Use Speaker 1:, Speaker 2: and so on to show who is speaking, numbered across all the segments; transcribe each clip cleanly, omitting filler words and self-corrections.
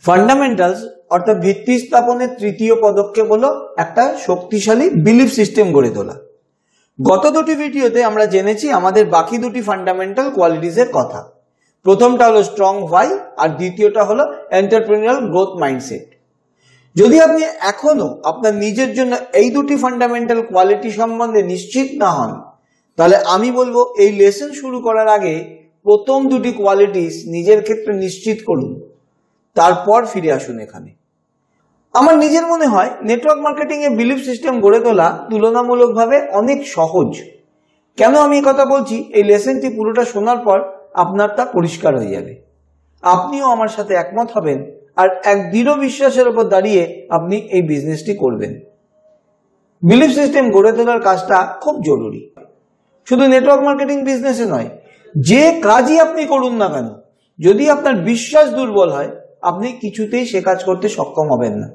Speaker 1: Fundamentals অর্থাৎ ভিত্তি স্থাপনের তৃতীয় পদক্ষেপ হলো একটা শক্তিশালী বিলিফ সিস্টেম গড়ে তোলা। গত দুটি ভিডিওতে আমরা জেনেছি আমাদের বাকি দুটি ফান্ডামেন্টাল কোয়ালিটিস এর কথা। প্রথমটা হলো স্ট্রং হোয়াই আর দ্বিতীয়টা হলো এন্টারপ্রেনিউরিয়াল গ্রোথ মাইন্ডসেট। যদি আপনি এখনো আপনার নিজের জন্য এই দুটি ফান্ডামেন্টাল কোয়ালিটি সম্বন্ধে নিশ্চিত না হন, তাহলে আমি বলবো এই লেসন শুরু করার আগে প্রথম দুটি কোয়ালিটিস নিজের ক্ষেত্রে নিশ্চিত করুন, তারপর ফিরে আসুন এখানে। আমার নিজের মনে হয় নেটওয়ার্ক মার্কেটিং এ বিলিফ সিস্টেম গড়ে তোলা তুলনামূলকভাবে অনেক সহজ। কেন আমি এই কথা বলছি, এই লেসনটি পুরোটা শোনার পর আপনার তা পরিষ্কার হয়ে যাবে। আপনিও আমার সাথে একমত হবেন আর এক দৃঢ় বিশ্বাসের উপর দাঁড়িয়ে আপনি এই বিজনেসটি করবেন। বিলিফ সিস্টেম গড়ে তোলার কাজটা খুব জরুরি, শুধু নেটওয়ার্ক মার্কেটিং বিজনেসে নয়, যে কাজই আপনি করুন না কেন, যদি আপনার বিশ্বাস দুর্বল হয় আপনি কিছুতেই সে কাজ করতে সক্ষম হবেন না।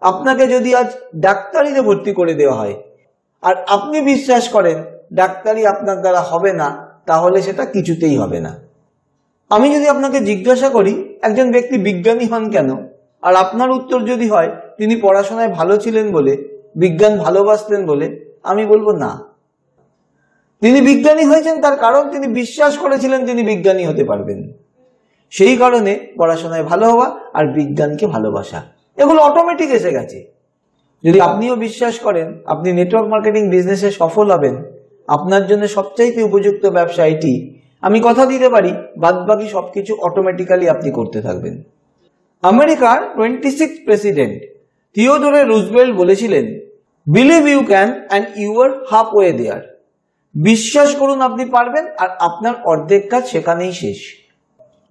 Speaker 1: আপনাকে যদি আজ ডাক্তারিতে ভর্তি করে দেওয়া হয় আর আপনি বিশ্বাস করেন ডাক্তারি আপনার দ্বারা হবে না, তাহলে সেটা কিছুতেই হবে না। আমি যদি আপনাকে জিজ্ঞাসা করি একজন ব্যক্তি বিজ্ঞানী হন কেন, আর আপনার উত্তর যদি হয় তিনি পড়াশোনায় ভালো ছিলেন বলে, বিজ্ঞান ভালোবাসতেন বলে, আমি বলবো না। তিনি বিজ্ঞানী হয়েছেন তার কারণ তিনি বিশ্বাস করেছিলেন তিনি বিজ্ঞানী হতে পারবেন। সেই কারণে পড়াশোনায় ভালো হওয়া আর বিজ্ঞানকে ভালোবাসা, এগুলো অটোমেটিক এসে গেছে। যদি আপনিও বিশ্বাস করেন আপনি নেটওয়ার্ক মার্কেটিং বিজনেসে সফল হবেন, আপনার জন্য সবচাইতে উপযুক্ত ব্যবসা এটি, আমি কথা দিতে পারি বাদবাকি সবকিছু অটোমেটিক্যালি আপনি করতে থাকবেন। আমেরিকার 26th প্রেসিডেন্ট থিওডোর রুজভেল্ট বলেছিলেন, believe you can and you are halfway there. বিশ্বাস করুন আপনি পারবেন আর আপনার অর্ধেক কাজ সেখানেই শেষ।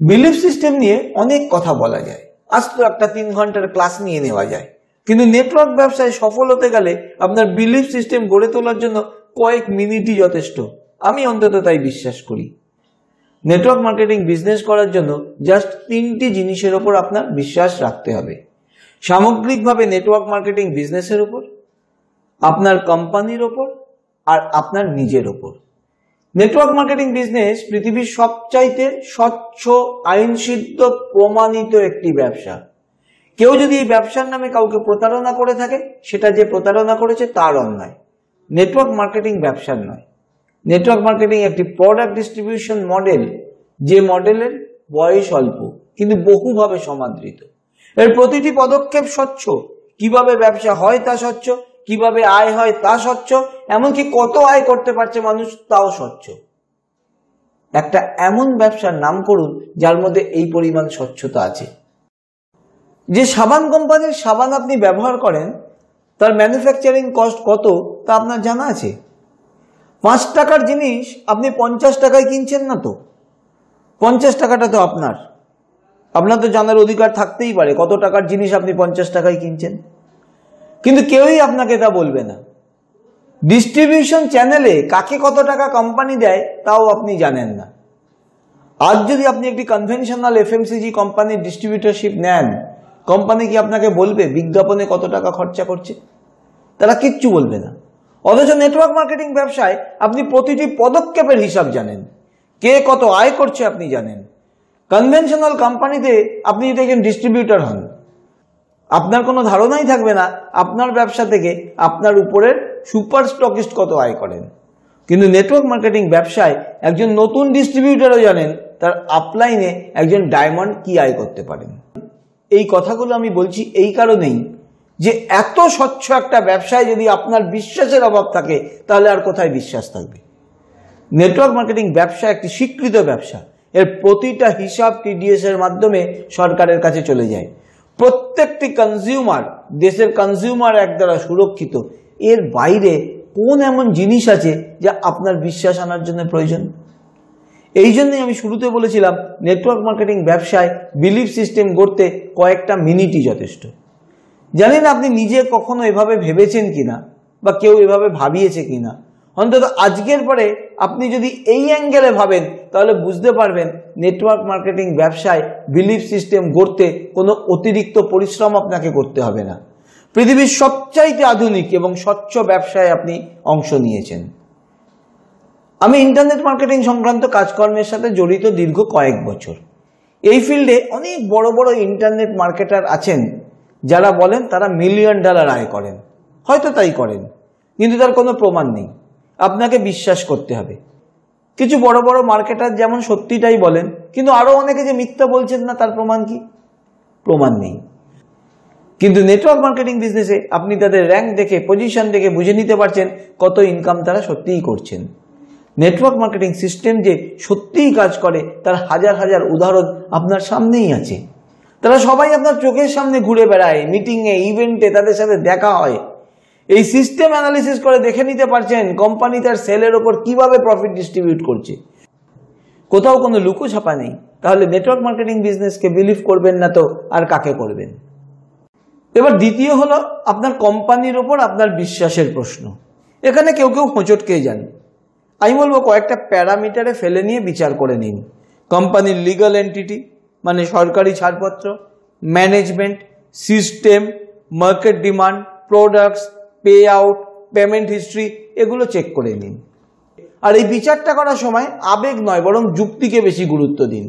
Speaker 1: বিলিফ সিস্টেম নিয়ে অনেক কথা বলা যায়, আজ তো একটা 3 ঘন্টার ক্লাস নিয়ে নেওয়া যায়, কিন্তু নেটওয়ার্ক ব্যবসায় সফল হতে গেলে আপনার বিলিফ সিস্টেম গড়ে তোলার জন্য কয়েক মিনিটই যথেষ্ট। আমি অন্তত তাই বিশ্বাস করি। নেটওয়ার্ক মার্কেটিং বিজনেস করার জন্য জাস্ট 3টি জিনিসের ওপর আপনার বিশ্বাস রাখতে হবে। সামগ্রিকভাবে নেটওয়ার্ক মার্কেটিং বিজনেসের উপর, আপনার কোম্পানির ওপর আর আপনার নিজের ওপর। নেটওয়ার্ক মার্কেটিং বিজনেস পৃথিবীর সবচাইতে স্বচ্ছ, আইনসিদ্ধ, প্রমাণিত একটি ব্যবসা। কেউ যদি এই ব্যবসার নামে কাউকে প্রতারণা করে থাকে, সেটা যে প্রতারণা করেছে তার অন্যায়, নেটওয়ার্ক মার্কেটিং ব্যবসার নয়। নেটওয়ার্ক মার্কেটিং একটি প্রোডাক্ট ডিস্ট্রিবিউশন মডেল, যে মডেলের বয়স অল্প কিন্তু বহুভাবে সমাদৃত। এর প্রতিটি পদক্ষেপ স্বচ্ছ, কিভাবে ব্যবসা হয় তা স্বচ্ছ, কিভাবে আয় হয় তা স্বচ্ছ, এমনকি কত আয় করতে পারছে মানুষ তাও স্বচ্ছ। একটা এমন ব্যবসার নাম করুন যার মধ্যে এই পরিমাণ স্বচ্ছতা আছে। যে সাবান কোম্পানির সাবান আপনি ব্যবহার করেন তার ম্যানুফ্যাকচারিং কস্ট কত তা আপনার জানা আছে? 5 টাকার জিনিস আপনি 50 টাকায় কিনছেন না তো? 50 টাকাটা তো আপনার তো জানার অধিকার থাকতেই পারে কত টাকার জিনিস আপনি 50 টাকায় কিনছেন, কিন্তু কেউই আপনাকে তা বলবে না। ডিস্ট্রিবিউশন চ্যানেলে কাকে কত টাকা কোম্পানি দেয় তাও আপনি জানেন না। আজ যদি আপনি একটি কনভেনশনাল এফএমসিজি কোম্পানির ডিস্ট্রিবিউটরশিপ নেন, কোম্পানি কি আপনাকে বলবে বিজ্ঞাপনে কত টাকা খরচা করছে? তারা কিচ্ছু বলবে না। অথচ নেটওয়ার্ক মার্কেটিং ব্যবসায় আপনি প্রতিটি পদক্ষেপের হিসাব জানেন, কে কত আয় করছে আপনি জানেন। কনভেনশনাল কোম্পানিতে আপনি যদি একজন ডিস্ট্রিবিউটর হন, আপনার কোনো ধারণাই থাকবে না আপনার ব্যবসা থেকে আপনার উপরের সুপার স্টকিস্ট কত আয় করেন। কিন্তু নেটওয়ার্ক মার্কেটিং ব্যবসায় একজন নতুন ডিস্ট্রিবিউটরও জানেন তার আপলাইনে একজন ডায়মন্ড কি আয় করতে পারেন। এই কথাগুলো আমি বলছি এই কারণেই যে এত স্বচ্ছ একটা ব্যবসায় যদি আপনার বিশ্বাসের অভাব থাকে তাহলে আর কোথায় বিশ্বাস থাকবে? নেটওয়ার্ক মার্কেটিং ব্যবসা একটি স্বীকৃত ব্যবসা। এর প্রতিটা হিসাব টিডিএস এর মাধ্যমে সরকারের কাছে চলে যায়। প্রত্যেকটি কনজিউমার, দেশের কনজিউমার এক দ্বারা সুরক্ষিত। এর বাইরে কোন এমন জিনিস আছে যা আপনার বিশ্বাস আনার জন্য প্রয়োজন? এই জন্যই আমি শুরুতে বলেছিলাম নেটওয়ার্ক মার্কেটিং ব্যবসায় বিলিফ সিস্টেম গড়তে কয়েকটা মিনিটই যথেষ্ট। জানি না আপনি নিজে কখনো এভাবে ভেবেছেন কিনা বা কেউ এভাবে ভাবিয়েছে কিনা, অন্তত আজকের পরে আপনি যদি এই অ্যাঙ্গেলে ভাবেন তাহলে বুঝতে পারবেন নেটওয়ার্ক মার্কেটিং ব্যবসায় বিলিফ সিস্টেম গড়তে কোনো অতিরিক্ত পরিশ্রম আপনাকে করতে হবে না। পৃথিবীর সবচাইতে আধুনিক এবং স্বচ্ছ ব্যবসায় আপনি অংশ নিয়েছেন। আমি ইন্টারনেট মার্কেটিং সংক্রান্ত কাজকর্মের সাথে জড়িত দীর্ঘ কয়েক বছর। এই ফিল্ডে অনেক বড় বড় ইন্টারনেট মার্কেটার আছেন যারা বলেন তারা $1,000,000 আয় করেন। হয়তো তাই করেন, কিন্তু তার কোনো প্রমাণ নেই। আপনাকে বিশ্বাস করতে হবে। কিছু বড় বড় মার্কেটার যেমন সত্যিটাই বলেন, কিন্তু আরো অনেকে যে মিথ্যা বলছেন না, তার প্রমাণ কি? প্রমাণ নেই। কিন্তু নেটওয়ার্ক মার্কেটিং বিজনেসে আপনি তাদের র্যাঙ্ক দেখে, পজিশন দেখে বুঝে নিতে পারছেন কত ইনকাম তারা সত্যিই করছেন। নেটওয়ার্ক মার্কেটিং সিস্টেম যে সত্যিই কাজ করে তার হাজার হাজার উদাহরণ আপনার সামনেই আছে। তারা সবাই আপনার চোখের সামনে ঘুরে বেড়ায়, মিটিংয়ে, ইভেন্টে তাদের সাথে দেখা হয়। এই সিস্টেম অ্যানালিসিস করে দেখে নিতে পারছেন কোম্পানি তার সেলের ওপর কিভাবে প্রফিট ডিস্ট্রিবিউট করছে। কোথাও কোনো লুকো ছাপা নেই। তাহলে নেটওয়ার্ক মার্কেটিং বিজনেসকে বিলিভ করবেন না তো আর কাকে করবেন? এবার দ্বিতীয় হলো আপনার কোম্পানির ওপর আপনার বিশ্বাসের প্রশ্ন। এখানে কেউ কেউ হোঁচট খেয়ে যান। আমি বলবো কয়েকটা প্যারামিটারে ফেলে নিয়ে বিচার করে নিন। কোম্পানির লিগাল এন্টিটি মানে সরকারি ছাড়পত্র, management, system, market demand, products, pay out, payment history, এগুলো চেক করে নিন। আর এই বিচারটা করার সময় আবেগ নয় বরং যুক্তিকে বেশি গুরুত্ব দিন।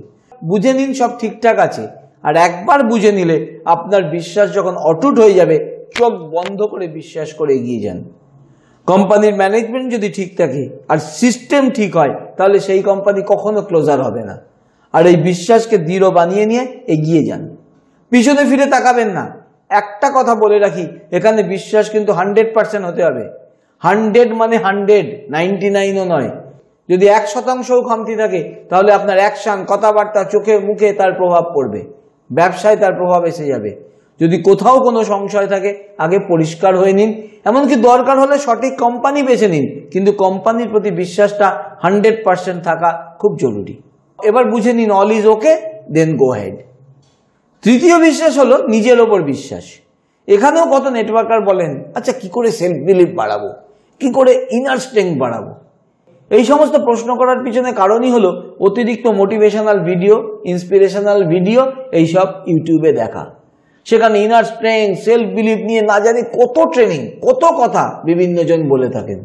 Speaker 1: বুঝে নিন সব ঠিকঠাক আছে, আর একবার বুঝে নিলে আপনার বিশ্বাস যখন অটুট হয়ে যাবে, চোখ বন্ধ করে বিশ্বাস করে এগিয়ে যান। কোম্পানির ম্যানেজমেন্ট যদি ঠিক থাকে আর সিস্টেম ঠিক হয়, তাহলে সেই কোম্পানি কখনো ক্লোজার হবে না। আর এই বিশ্বাসকে দৃঢ় বানিয়ে নিয়ে এগিয়ে যান, পিছনে ফিরে তাকাবেন না। একটা কথা বলে রাখি, এখানে বিশ্বাস কিন্তু 100% হতে হবে। 100 মানে 100, 99ও নয়। যদি 1%ও খামতি থাকে, তাহলে আপনার অ্যাকশন, কথাবার্তা, চোখে মুখে তার প্রভাব পড়বে, ব্যবসায় তার প্রভাব এসে যাবে। যদি কোথাও কোনো সংশয় থাকে, আগে পরিষ্কার হয়ে নিন। এমনকি দরকার হলে সঠিক কোম্পানি বেছে নিন, কিন্তু কোম্পানির প্রতি বিশ্বাসটা 100% থাকা খুব জরুরি। এবার বুঝে নিন all is okay, then go ahead. তৃতীয় বিশ্বাস হলো নিজের ওপর বিশ্বাস। এখানেও কত নেটওয়ার্কার বলেন, আচ্ছা কি করে সেলফ বিলিভ বাড়াবো, কি করে ইনার স্ট্রেংথ বাড়াবো? এই সমস্ত প্রশ্ন করার পিছনে কারণই হলো অতিরিক্ত মোটিভেশনাল ভিডিও, ইন্সপিরেশনাল ভিডিও এইসব ইউটিউবে দেখা। সেখানে ইনার স্ট্রেংথ, সেলফ বিলিভ নিয়ে না জানি কত ট্রেনিং, কত কথা বিভিন্ন জন বলে থাকেন।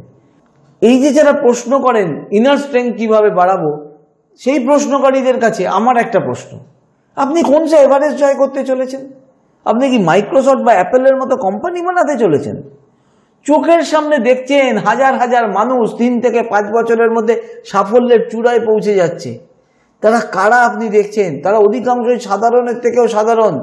Speaker 1: এই যে যারা প্রশ্ন করেন ইনার স্ট্রেংথ কিভাবে বাড়াবো, সেই প্রশ্নকারীদের কাছে আমার একটা প্রশ্ন, আপনি কোন সে এভারেস্ট জয় করতে চলেছেন? আপনি কি মাইক্রোসফট বা অ্যাপেলের মতো কোম্পানি বানাতে চলেছেন? চোখের সামনে দেখছেন হাজার হাজার মানুষ 3 থেকে 5 বছরের মধ্যে সাফল্যের চূড়ায় পৌঁছে যাচ্ছে। তারা কারা আপনি দেখছেন? তারা অধিকাংশই সাধারণের থেকেও সাধারণ।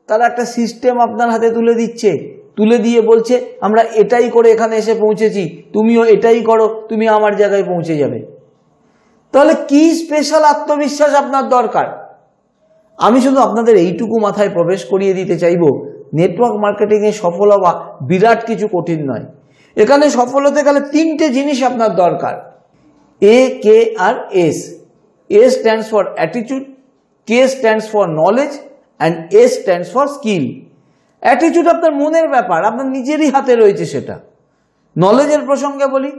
Speaker 1: তারা একটা সিস্টেম আপনার হাতে তুলে দিচ্ছে, তুলে দিয়ে বলছে আমরা এটাই করে এখানে এসে পৌঁছেছি, তুমিও এটাই করো, তুমি আমার জায়গায় পৌঁছে যাবে। তাহলে কি স্পেশাল আত্মবিশ্বাস আপনার দরকার? আমি শুধু আপনাদের এইটুকু মাথায় প্রবেশ করিয়ে দিতে চাইব, নেটওয়ার্ক মার্কেটিংয়ে সফল হওয়া বিরাট কিছু কঠিন নয়। এখানে সফল হতে গেলে 3টে জিনিস আপনার দরকার, এ, কে আর S. A stands for attitude, K stands for knowledge and S stands for skill. Attitude আপনার মনের ব্যাপার, আপনার নিজেরই হাতে রয়েছে সেটা। নলেজের প্রসঙ্গে বলি,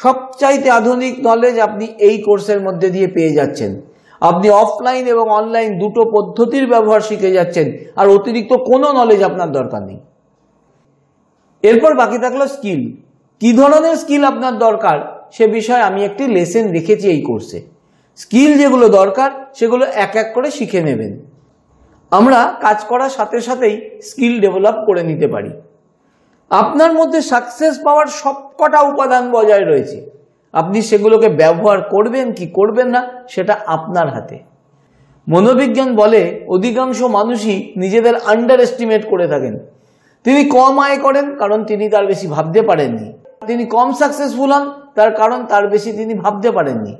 Speaker 1: সবচাইতে আধুনিক নলেজ আপনি এই কোর্সের মধ্যে দিয়ে পেয়ে যাচ্ছেন। আপনি অফলাইন এবং অনলাইন দুটো পদ্ধতির ব্যবহার শিখে যাচ্ছেন, আর অতিরিক্ত কোনো নলেজ আপনার দরকার নেই। এরপর বাকি থাকলো স্কিল। কি ধরনের স্কিল আপনার দরকার সে বিষয়ে আমি একটি লেসন রেখেছি এই কোর্সে। স্কিল যেগুলো দরকার সেগুলো এক এক করে শিখে নেবেন। আমরা কাজ করার সাথে সাথেই স্কিল ডেভেলপ করে নিতে পারি। আপনার মধ্যে সাকসেস পাওয়ার সবকটা উপাদান বজায় রয়েছে, আপনি সেগুলোকে ব্যবহার করবেন কি করবেন না সেটা আপনার হাতে। মনোবিজ্ঞান বলে অধিকাংশ মানুষই নিজেদের আন্ডার এস্টিমেট করে থাকেন। তিনি কম আয় করেন কারণ তিনি তার বেশি ভাবতে পারেননি। তিনি কম সাকসেসফুল হন তার কারণ তার বেশি তিনি ভাবতে পারেননি।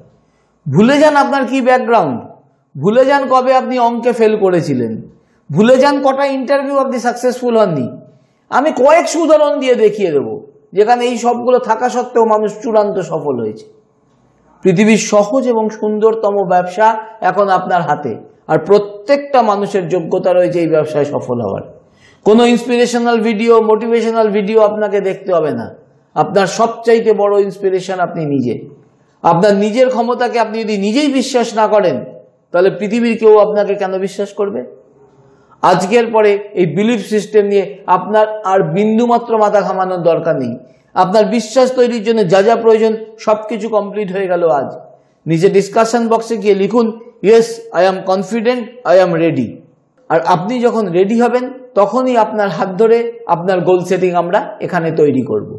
Speaker 1: ভুলে যান আপনার কি ব্যাকগ্রাউন্ড, ভুলে যান কবে আপনি অঙ্কে ফেল করেছিলেন, ভুলে যান কটা ইন্টারভিউ আপনি সাকসেসফুল হননি। আমি কয়েকশো উদাহরণ দিয়ে দেখিয়ে দেবো যেখানে এই সবগুলো থাকা সত্ত্বেও মানুষ চূড়ান্ত সফল হয়েছে। পৃথিবীর সহজ এবং সুন্দরতম ব্যবসা এখন আপনার হাতে, আর প্রত্যেকটা মানুষের যোগ্যতা রয়েছে এই ব্যবসায় সফল হওয়ার। কোনো ইন্সপিরেশনাল ভিডিও, মোটিভেশনাল ভিডিও আপনাকে দেখতে হবে না। আপনার সবচাইতে বড় ইন্সপিরেশন আপনি নিজে। আপনার নিজের ক্ষমতাকে আপনি যদি নিজেই বিশ্বাস না করেন, তাহলে পৃথিবীর কেউ আপনাকে কেন বিশ্বাস করবে? আজকের পরে এই বিলিফ সিস্টেম নিয়ে আপনার আর বিন্দুমাত্র মাথা ঘামানোর দরকার নেই। আপনার বিশ্বাস তৈরির জন্য যা যা প্রয়োজন সবকিছু কমপ্লিট হয়ে গেল আজ। নিচে ডিসকাশন বক্সে গিয়ে লিখুন yes I am confident, I am ready. আর আপনি যখন রেডি হবেন তখনই আপনার হাত ধরে আপনার গোল সেটিং আমরা এখানে তৈরি করব।